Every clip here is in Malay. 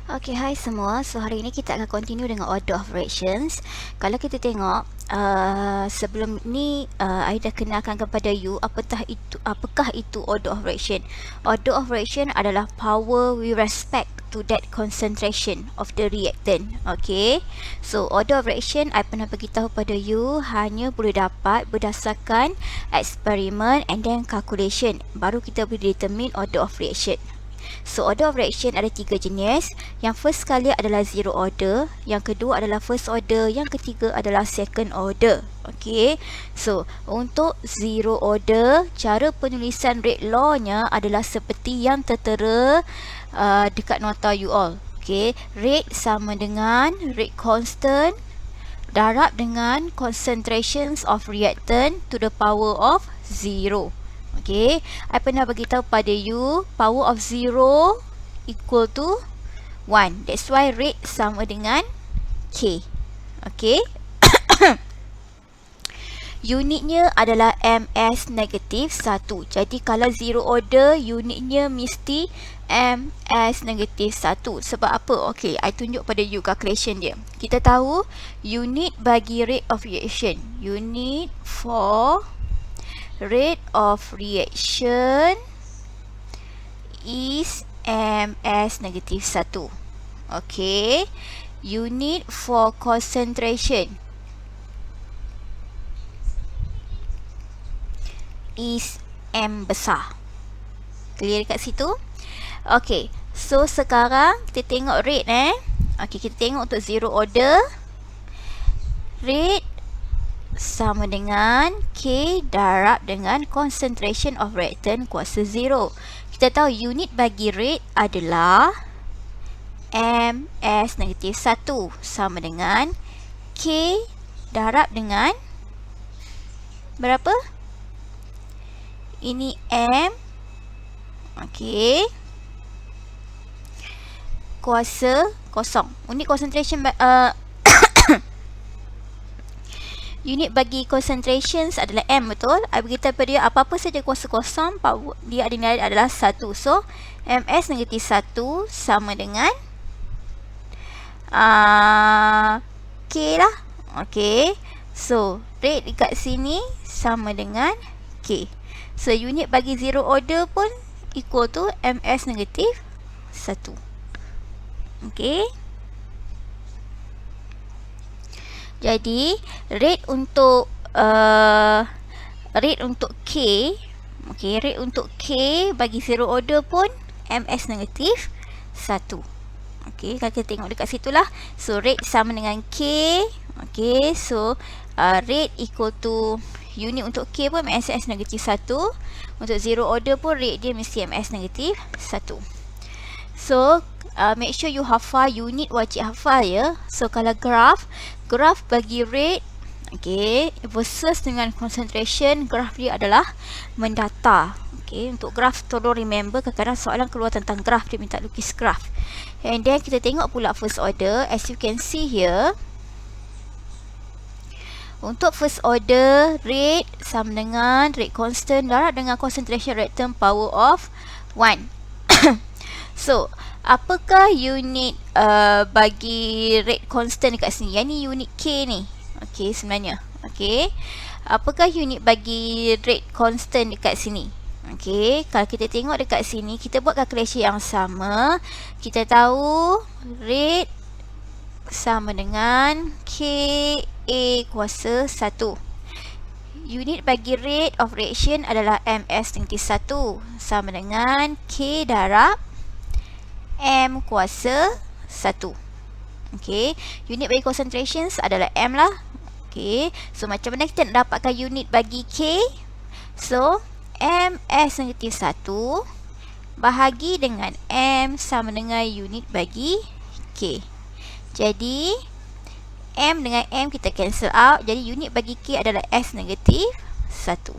Okay, hai semua. So, hari ini kita akan continue dengan order of fractions. Kalau kita tengok, sebelum ni, I dah kenalkan kepada you apakah itu order of fraction. Order of fraction adalah power with respect to that concentration of the reactant. Okay. So, order of fraction, I pernah beritahu pada you hanya boleh dapat berdasarkan eksperimen and then calculation. Baru kita boleh determine order of reaction. So, order of reaction ada 3 jenis. Yang first sekali adalah zero order, yang kedua adalah first order, yang ketiga adalah second order. Okay. So, untuk zero order, cara penulisan rate law-nya adalah seperti yang tertera dekat nota you all. Okay. Rate sama dengan rate constant darab dengan concentrations of reactant to the power of 0. Okay, I pernah beritahu pada you power of 0 equal to 1. That's why rate sama dengan K. Okay. Unitnya adalah MS negatif 1. Jadi kalau zero order, unitnya mesti MS negatif 1. Sebab apa? Okay, I tunjuk pada you calculation dia. Kita tahu unit bagi rate of reaction. Unit for rate of reaction is MS negatif 1. Okay. Unit for concentration is M besar. Clear dekat situ? Okay. So, sekarang kita tengok rate Okay, kita tengok untuk zero order. Rate sama dengan K darab dengan concentration of reactant kuasa 0. Kita tahu unit bagi rate adalah MS negatif 1 sama dengan K darab dengan berapa? Ini M. Okay. Kuasa kosong. Unit concentration unit bagi concentrations adalah M, betul? I beritahu pada dia apa-apa saja kuasa kosong, dia ada nilai adalah 1. So, MS negatif 1 sama dengan K lah. Okay. So, rate dekat sini sama dengan K. So, unit bagi zero order pun equal to MS negatif 1. Okay. Jadi, rate untuk K, okay, rate untuk K bagi zero order pun MS negatif 1. Okay, kalau kita tengok dekat situ lah. So, rate sama dengan K. Okay, so rate equal to unit untuk K pun MS negatif 1. Untuk zero order pun rate dia mesti MS negatif 1. So, make sure you hafal unit, wajib hafal ya. So, kalau graph bagi rate, okay, versus dengan concentration, graph dia adalah mendata. Okay, untuk graph tolong remember, kadang-kadang soalan keluar tentang graph, dia minta lukis graph. And then kita tengok pula first order. As you can see here, untuk first order, rate sama dengan rate constant darab dengan concentration reactant power of 1. So, apakah unit bagi rate constant dekat sini? Yang ni unit K ni. Okay, sebenarnya. Okay. Apakah unit bagi rate constant dekat sini? Okay, kalau kita tengok dekat sini, kita buat calculation yang sama. Kita tahu rate sama dengan KA kuasa 1. Unit bagi rate of reaction adalah MS negatif 1 sama dengan K darab M kuasa 1. Okay, unit bagi concentrations adalah M lah. Okay, so macam mana kita nak dapatkan unit bagi K? So, MS negatif 1 bahagi dengan M sama dengan unit bagi K. Jadi, M dengan M kita cancel out. Jadi, unit bagi K adalah S negatif 1.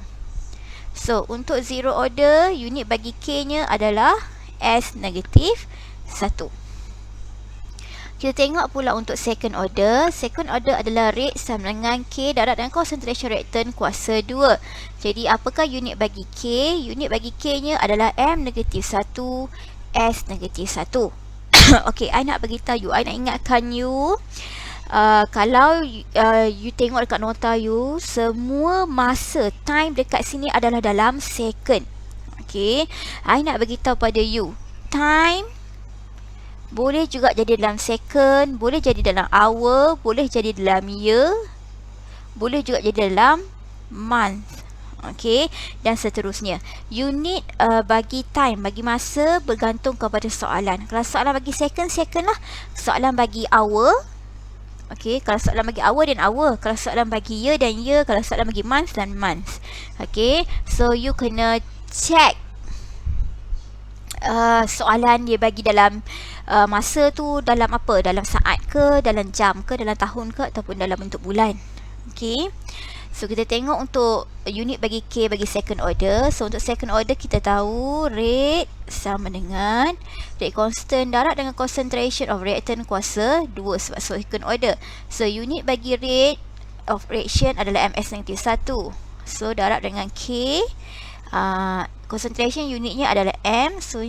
So, untuk zero order, unit bagi K-nya adalah S negatif 1. Kita tengok pula untuk second order. Second order adalah rate sama dengan K darab dengan concentration reactant kuasa 2. Jadi, apakah unit bagi K? Unit bagi K-nya adalah M negatif 1, S negatif 1. Okay, I nak beritahu you, I nak ingatkan you, kalau you tengok dekat nota you, semua masa time dekat sini adalah dalam second. Okay, I nak beritahu pada you, time boleh juga jadi dalam second, boleh jadi dalam hour, boleh jadi dalam year, boleh juga jadi dalam month. Okay, dan seterusnya. Unit bagi time, bagi masa bergantung kepada soalan. Kalau soalan bagi second, second lah. Soalan bagi hour, okay, kalau soalan bagi hour dan hour. Kalau soalan bagi year dan year. Kalau soalan bagi month dan month. Okay, so you kena check soalan dia bagi dalam masa tu dalam apa? Dalam saat ke, dalam jam ke, dalam tahun ke, ataupun dalam bentuk bulan. Okay, so kita tengok untuk unit bagi K bagi second order. So untuk second order kita tahu rate sama dengan rate constant darab dengan concentration of reactant kuasa 2 sebab second order. So unit bagi rate of reaction adalah MS-1. So darab dengan K, concentration unitnya adalah M. So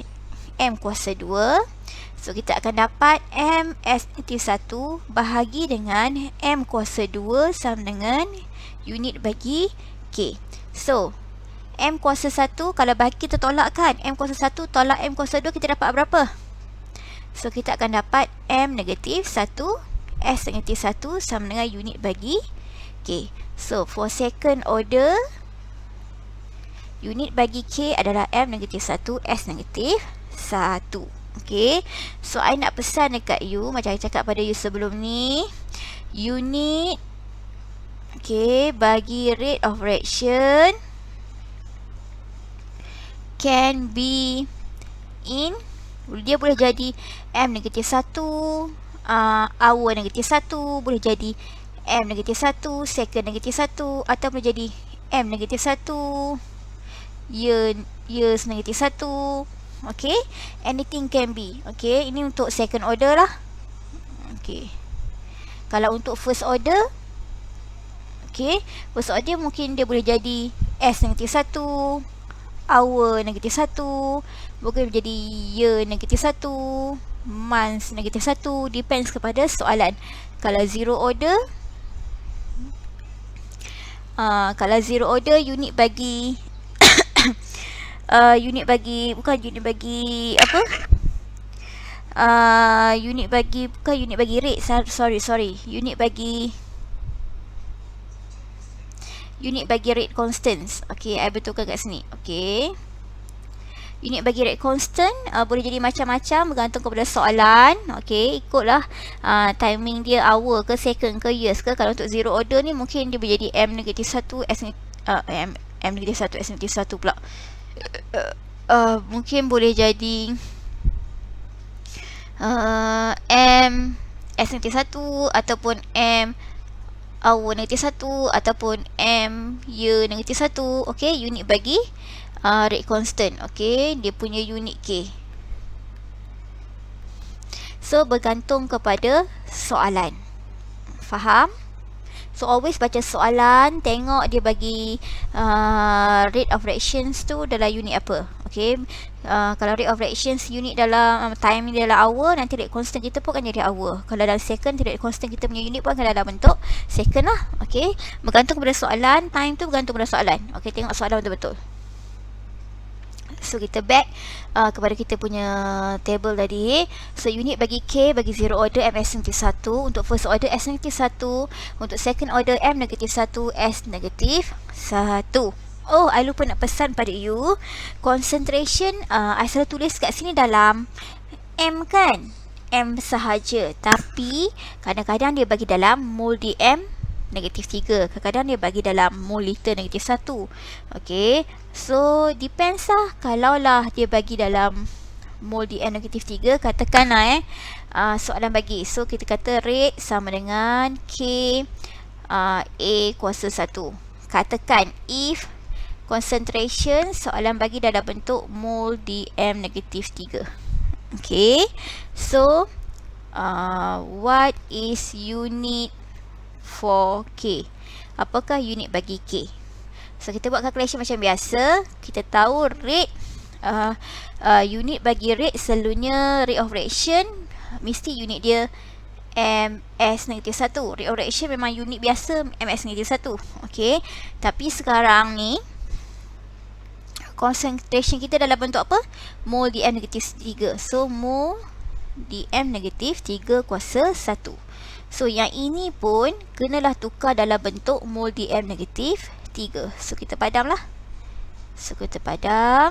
M kuasa 2. So kita akan dapat MS-1 bahagi dengan M kuasa 2 sama dengan unit bagi K. So M kuasa 1 kalau bagi kita tolak kan, M kuasa 1 tolak M kuasa 2 kita dapat berapa? So kita akan dapat M negatif 1, S negatif 1 sama dengan unit bagi K. So for second order, unit bagi K adalah M negatif 1, S negatif 1. Okay, so I nak pesan dekat you, macam I cakap pada you sebelum ni, unit okay bagi rate of reaction can be in, dia boleh jadi M negatif 1, hour negatif 1, boleh jadi M negatif 1, second negatif 1, atau boleh jadi M negatif 1, years negatif 1. Okay, anything can be. Okay, ini untuk second order lah. Okay, kalau untuk first order, okay, first order mungkin dia boleh jadi S negatif 1, hour negatif 1, boleh jadi year negatif 1, month negatif 1, depends kepada soalan. Kalau zero order, unit bagi unit bagi apa? Unit bagi bukan unit bagi rate. Sorry. Unit bagi rate constants. Okay, I betulkan kat sini. Okay, unit bagi rate constant boleh jadi macam-macam bergantung kepada soalan. Okay, ikutlah timing dia hour ke, second ke, years ke. Kalau untuk zero order ni mungkin dia boleh jadi M negatif 1, S M negatif 1, S negatif 1 pula. Mungkin boleh jadi M S negatif 1 ataupun M hour negatif 1 ataupun M year negatif 1. Okay, unit bagi rate constant. Okay, dia punya unit K. So bergantung kepada soalan. Faham? So always baca soalan, tengok dia bagi rate of reactions tu dalam unit apa. Okay, kalau rate of reactions unit dalam time ni dalam hour, nanti rate constant kita pun akan jadi hour. Kalau dalam second, rate constant kita punya unit pun akan dalam bentuk second lah. Okay, bergantung kepada soalan, time tu bergantung pada soalan. Okay, tengok soalan betul-betul. So kita back kepada kita punya table tadi. So unit bagi K bagi zero order MS negatif 1, untuk first order S negatif 1, untuk second order M negatif 1, S negatif 1. Oh, I lupa nak pesan pada you, concentration I selalu tulis kat sini dalam M kan, M sahaja, tapi kadang-kadang dia bagi dalam mol DM negatif 3, kadang-kadang dia bagi dalam mol liter negatif 1. Okay, so depends lah. Kalau lah dia bagi dalam mol DM negatif 3, katakanlah soalan bagi, so kita kata rate sama dengan K A kuasa 1. Katakan if concentration soalan bagi dalam bentuk mol DM negatif 3. Okay, so what is unit for K? Apakah unit bagi K? So kita buat calculation macam biasa. Kita tahu rate unit bagi rate selalunya rate of reaction mesti unit dia MS-1. Rate of reaction memang unit biasa MS-1. Okey. Tapi sekarang ni concentration kita dalam bentuk apa? Mol DM-3. So mol DM-3 kuasa 1. So yang ini pun kenalah tukar dalam bentuk mol DM-3. So kita padam lah. So kita padam.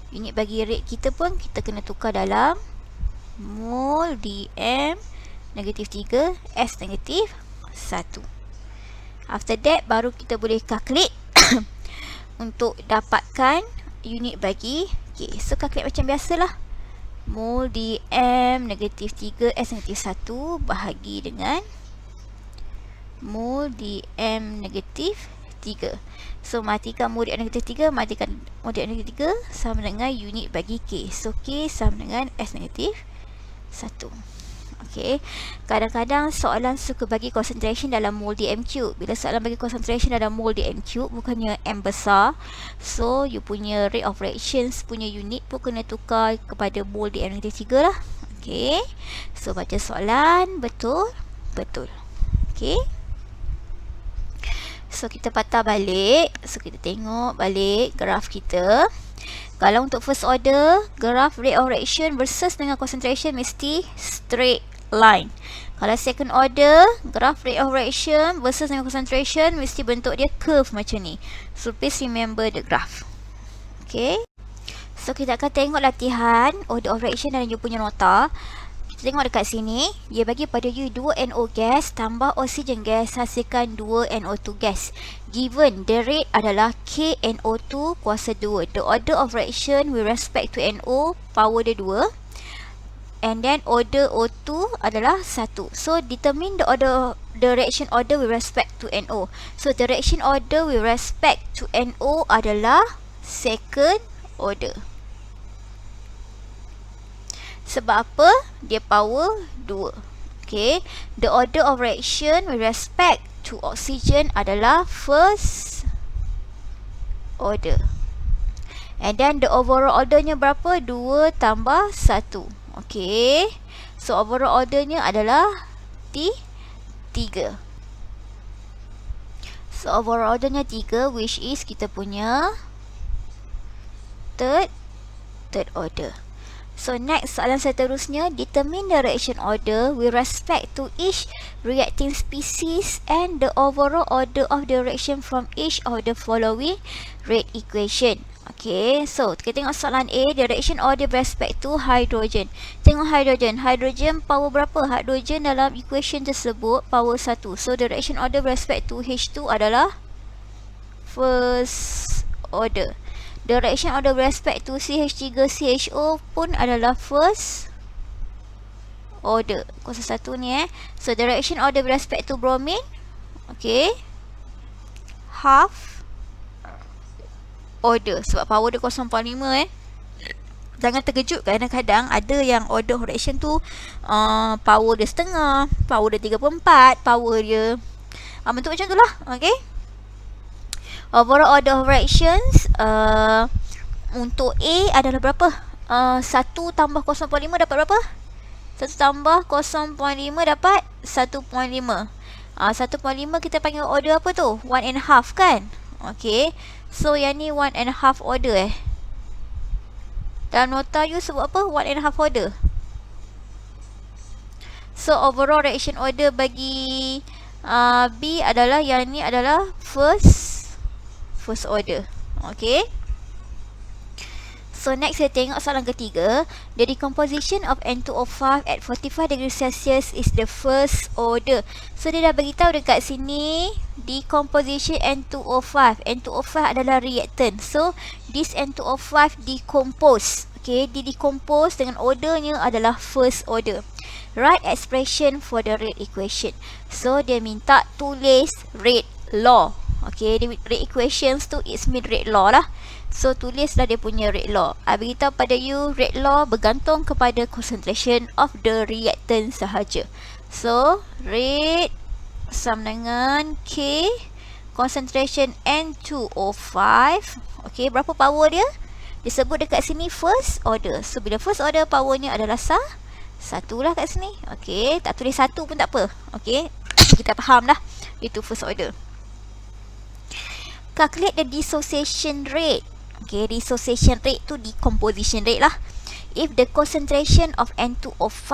Unit bagi rate kita pun kita kena tukar dalam mol DM-3 S-1. After that baru kita boleh calculate untuk dapatkan unit bagi K. So calculate macam biasalah. Mol DM-3 S-1 bahagi dengan mol DM-3. So matikan mol DM-3, matikan mol DM-3 sama dengan unit bagi K. So K sama dengan S-1. Okey. Kadang-kadang soalan suka bagi concentration dalam mol DM3. Bila soalan bagi concentration dalam mol DM3 bukannya M besar. So you punya rate of reactions punya unit pun kena tukar kepada mol DM-3 lah. Okey. So baca soalan betul. Okey. So kita patah balik. So kita tengok balik graf kita. Kalau untuk first order, graf rate of reaction versus dengan concentration mesti straight line. Kalau second order, graf rate of reaction versus dengan concentration mesti bentuk dia curve macam ni. So please remember the graph. Okay. So kita akan tengok latihan order of reaction dalam you punya nota. Kita tengok dekat sini, dia bagi pada you 2 NO gas tambah oksigen gas hasilkan 2 NO2 gas. Given the rate adalah KNO2 kuasa 2. The order of reaction with respect to NO power dia 2. And then order O2 adalah 1. So determine the reaction order with respect to NO. So the reaction order with respect to NO adalah second order. Sebab apa? Dia power 2. Okay. The order of reaction with respect to oxygen adalah first order. And then the overall ordernya berapa? 2 tambah 1. Okay. So overall ordernya adalah 3. So overall ordernya 3, which is kita punya third order. So next soalan seterusnya, determine the reaction order with respect to each reacting species and the overall order of the reaction from each of the following rate equation. Okay, so kita tengok soalan A, the reaction order with respect to hydrogen. Tengok hydrogen power berapa? Hydrogen dalam equation tersebut power 1. So the reaction order with respect to H2 adalah first order. The reaction order with respect to CH3CHO pun adalah first order. Kuasa 1 ni So the reaction order with respect to bromine, okay, half order. Sebab power dia 0.5 Jangan terkejut, kadang-kadang ada yang order of reaction tu power dia setengah, power dia 3/4, power dia bentuk macam tu lah. Okay. Overall order of reactions untuk A adalah berapa? 1 tambah 0.5 dapat berapa? 1 tambah 0.5 dapat 1.5. 1.5 kita panggil order apa tu? 1.5 kan? Okay. So yang ni 1.5 order Dalam nota you sebut apa? 1.5 order. So overall reaction order bagi B adalah, yang ni adalah first order. Okay. So next saya tengok soalan ketiga. The decomposition of N2O5 at 45 degrees Celsius is the first order. So dia dah beritahu dekat sini decomposition N2O5. N2O5 adalah reactant. So this N2O5 decompose. Okay, decompose dengan ordernya adalah first order. Write expression for the rate equation. So dia minta tulis rate law. Okay, rate equations tu is mean rate law lah. So tulislah dia punya rate law. I beritahu pada you rate law bergantung kepada concentration of the reactant sahaja. So rate sama dengan K concentration N2O5. Okay, berapa power dia? disebut dekat sini first order. So bila first order powernya adalah satu lah kat sini. Okey, tak tulis satu pun tak apa. Okey, kita faham dah itu first order. Calculate the dissociation rate. Okay, dissociation rate tu decomposition rate lah. If the concentration of N2O5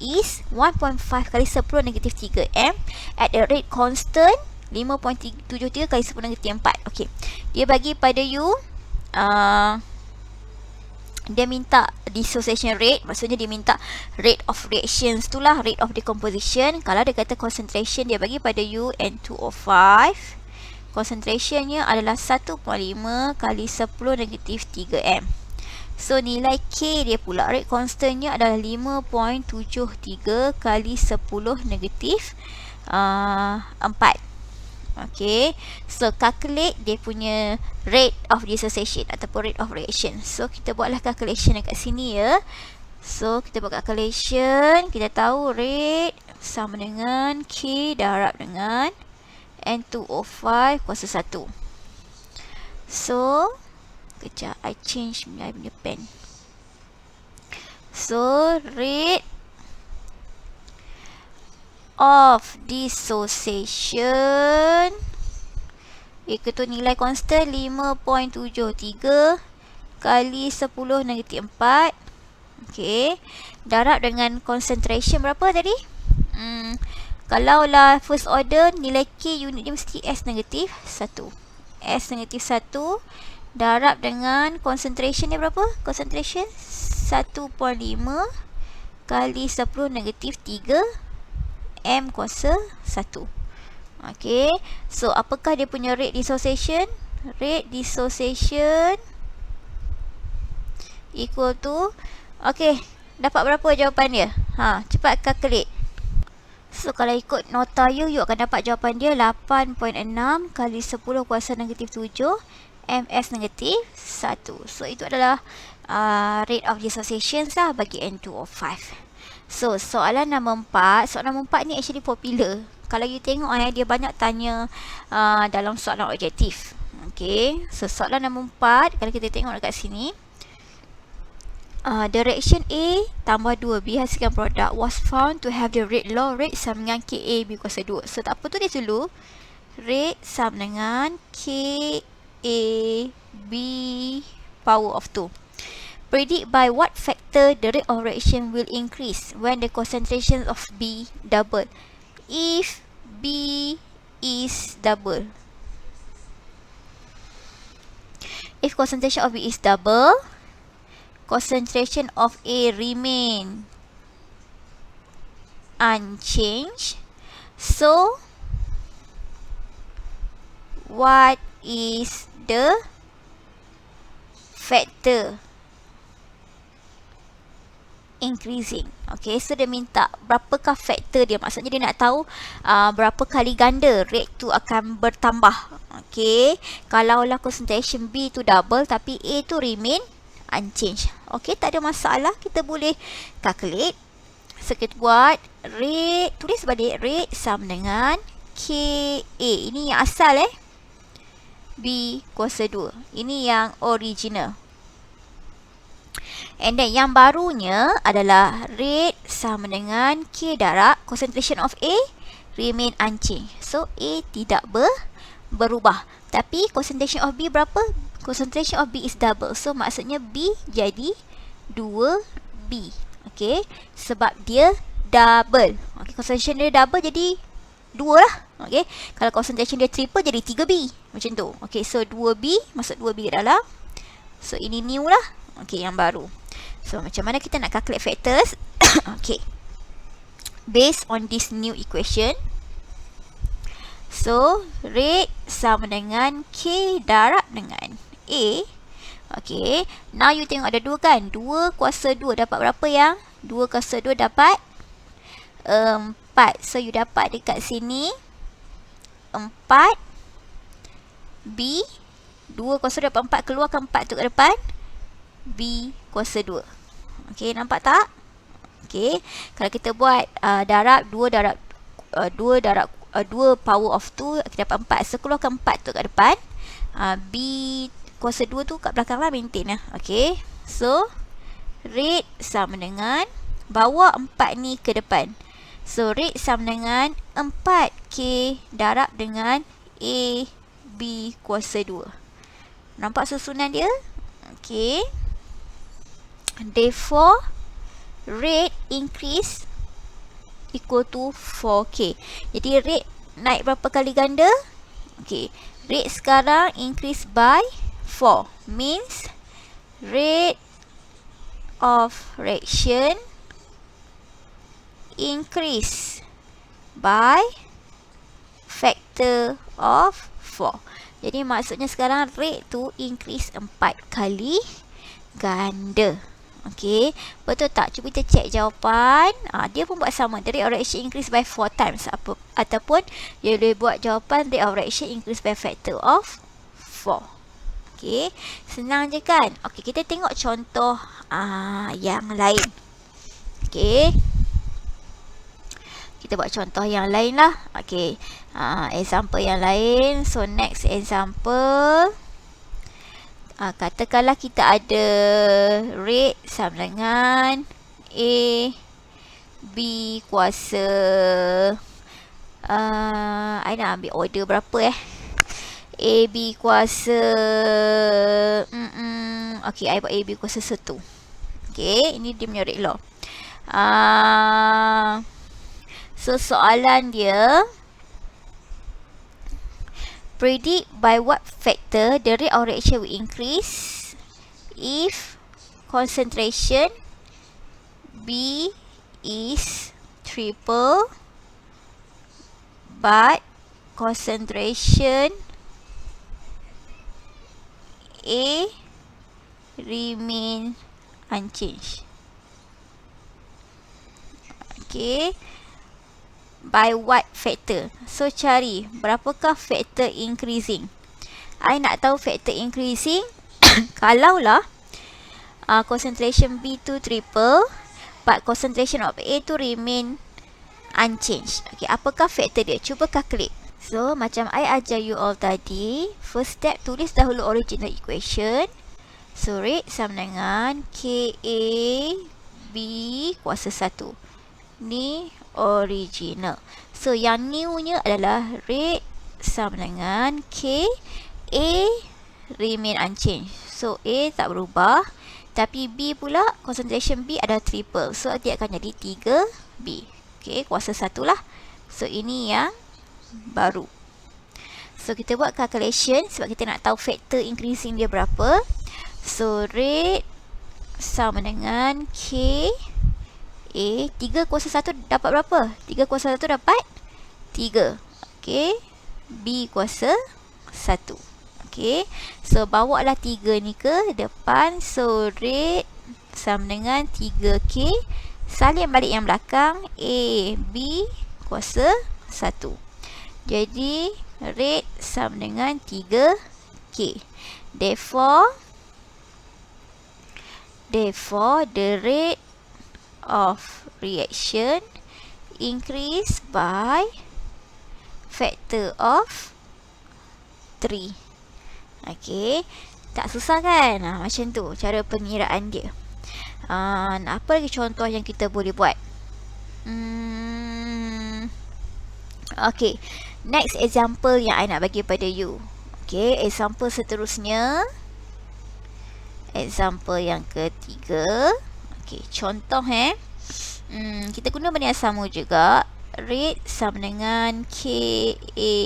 is 1.5 kali 10 negatif 3 M at a rate constant 5.73 kali 10 negatif 4. Okay, dia bagi pada you dia minta dissociation rate, maksudnya dia minta rate of reactions tu lah, rate of decomposition. Kalau dia kata concentration, dia bagi pada you N2O5, concentrationnya adalah 1.5 kali 10 negatif 3 M. So nilai K dia pula, rate constantnya adalah 5.73 kali 10 negatif 4. Okay, so calculate dia punya rate of dissociation ataupun rate of reaction. So kita buatlah calculation dekat sini ya. So kita buat calculation, kita tahu rate sama dengan K darab dengan N2O5 kuasa 1. So kejap, I change my punya pen. So rate of dissociation ikut tu nilai constant 5.73 kali 10 negatif 4. Okay, darab dengan concentration berapa tadi? Kalau lah first order, nilai K unit dia mesti S negatif 1. S negatif 1 darab dengan concentration dia berapa? Concentration 1.5 kali 10 negatif 3 M kuasa 1. Okay, so apakah dia punya rate dissociation? Rate dissociation equal to, okay, dapat berapa jawapan dia? Cepat calculate. So kalau ikut nota you akan dapat jawapan dia 8.6 kali 10 kuasa negatif 7 MS negatif 1. So itu adalah rate of dissociation lah bagi N2O5. So soalan nombor 4. Soalan nombor 4 ni actually popular. Kalau you tengok dia banyak tanya dalam soalan objektif. Okay, so soalan nombor 4, kalau kita tengok dekat sini, direction A tambah 2B hasilkan produk was found to have the rate law rate sama dengan KA B kuasa 2. So tak apa, tulis dulu rate sama dengan KA B power of 2. Predict by what factor the rate of reaction will increase when the concentration of B double. If B is double, if concentration of B is double, concentration of A remain unchanged. So what is the factor increasing? Okay, so dia minta berapakah faktor dia. Maksudnya dia nak tahu berapa kali ganda rate tu akan bertambah. Okay, kalaulah concentration B tu double tapi A tu remain unchanged. Okay, tak ada masalah, kita boleh calculate. So kita buat rate, tulis balik rate sama dengan KA. Ini yang asal B kuasa 2. Ini yang original. And then yang barunya adalah rate sama dengan K darab concentration of A remain unchanged. So A tidak berubah. Tapi concentration of B berapa? Concentration of B is double. So maksudnya B jadi 2B. Okay, sebab dia double. Okay, concentration dia double jadi 2 lah. Okay, kalau concentration dia triple jadi 3B. Macam tu. Okay, so 2B, masuk 2B ke dalam. So ini new lah. Okay, yang baru. So macam mana kita nak calculate factors? Okay, based on this new equation, so rate sama dengan K darab dengan A. Okay, now you tengok ada 2 kan? 2 kuasa 2 dapat berapa yang? 2 kuasa 2 dapat 4. So you dapat dekat sini 4 B. 2 kuasa 2 dapat 4, keluarkan 4 tu ke depan, B kuasa 2. Okay, nampak tak? Okay, kalau kita buat darab 2 darab 2 power of 2, kita dapat 4. So keluarkan 4 tu kat depan, B kuasa 2 tu kat belakang lah, maintain lah. Okay, so rate sama dengan bawa 4 ni ke depan. So rate sama dengan 4K darab dengan A, B kuasa 2. Nampak susunan dia? Okay, therefore rate increase equal to 4K. Jadi rate naik berapa kali ganda? Okay, rate sekarang increase by 4. Means rate of reaction increase by factor of 4. Jadi maksudnya sekarang rate tu increase 4 kali ganda. Okay, betul tak? Cuba kita cek jawapan. Dia pun buat sama. The rate of reaction increase by 4 times. Ataupun dia boleh buat jawapan rate of reaction increase by factor of 4. Okay, senang je kan? Okay, kita tengok contoh yang lain. Okay, kita buat contoh yang lain lah. Okay, example yang lain. So next example, katakanlah kita ada rate sama dengan A, B kuasa I nak ambil order berapa A, B kuasa okay, I buat A, B kuasa 1. Okay, ini dia punya rate law. So soalan dia, predict by what factor the rate of reaction will increase if concentration B is triple but concentration A remain unchanged. Okay, by what factor? So cari berapakah factor increasing. I nak tahu factor increasing kalaulah concentration B tu triple but concentration of A tu remain unchanged. Okay, apakah factor dia? Cuba calculate. So macam I ajar you all tadi, first step tulis dahulu original equation. So rate sama dengan KA B kuasa 1. Ni original. So yang new nya adalah rate sama dengan K, A remain unchanged. So A tak berubah, tapi B pula concentration B ada triple. So dia akan jadi 3B. Okay, kuasa 1 lah. So ini yang baru. So kita buat calculation sebab kita nak tahu factor increasing dia berapa. So rate sama dengan K A, 3 kuasa 1 dapat berapa? 3 kuasa 1 dapat 3. Okay, B kuasa 1. Okay, so bawa lah 3 ni ke depan. So rate sama dengan 3K, salin balik yang belakang, A, B kuasa 1. Jadi rate sama dengan 3K. Therefore the rate of reaction increase by factor of 3. Okay, tak susah kan? Macam tu cara pengiraan dia. Apa lagi contoh yang kita boleh buat? Okay, next example yang I nak bagi pada you. Okay, example seterusnya, example yang ketiga. Okay, contoh kita guna benda yang sama juga. Rate sama dengan KA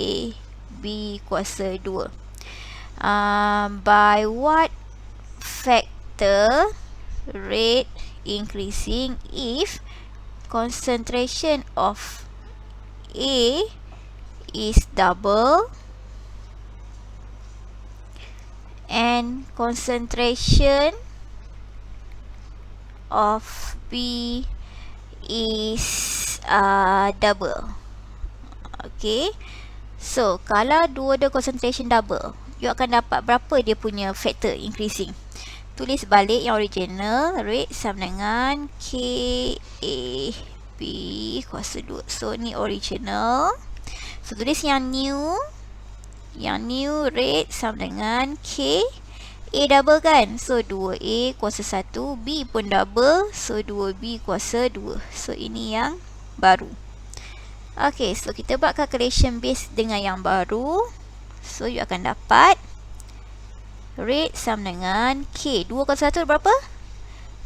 B kuasa 2. By what factor rate increasing if concentration of A is double and concentration of B is double. Okay, so kalau dua concentration double, you akan dapat berapa dia punya factor increasing. Tulis balik yang original. Rate sama dengan KA B kuasa 2. So ni original. So tulis yang new. Yang new rate sama dengan K A double kan? So 2A kuasa 1. B pun double. So 2B kuasa 2. So ini yang baru. Okay, so kita buat calculation base dengan yang baru. So you akan dapat rate sama dengan K. 2 kuasa 1 berapa?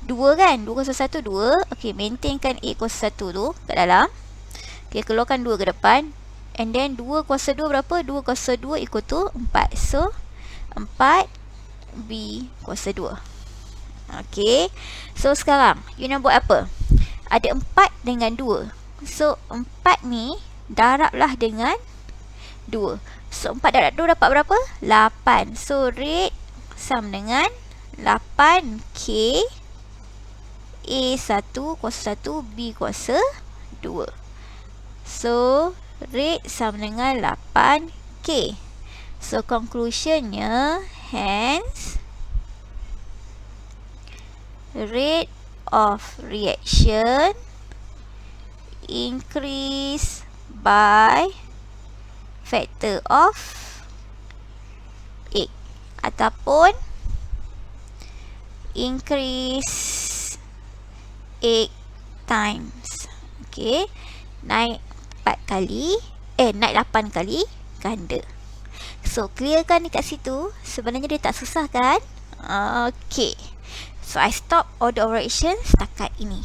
2 kan? 2 kuasa 1 2. Okay, maintainkan A kuasa 1 tu kat dalam. Okay, keluarkan 2 ke depan. And then 2 kuasa 2 berapa? 2 kuasa 2 equal to 4. So 4 B kuasa 2. Okay. So sekarang you nak buat apa? Ada 4 dengan 2. So 4 ni darablah dengan 2. So 4 darab 2 dapat berapa? 8. So rate sama dengan 8K A1 kuasa 1 B kuasa 2. So rate sama dengan 8K. So conclusionnya, hence rate of reaction increase by factor of 8 ataupun increase 8 times. Okay, naik 4 kali, naik 8 kali ganda. So clearkan dekat situ. Sebenarnya dia tak susah kan? Okay, so I stop all the operations setakat ini.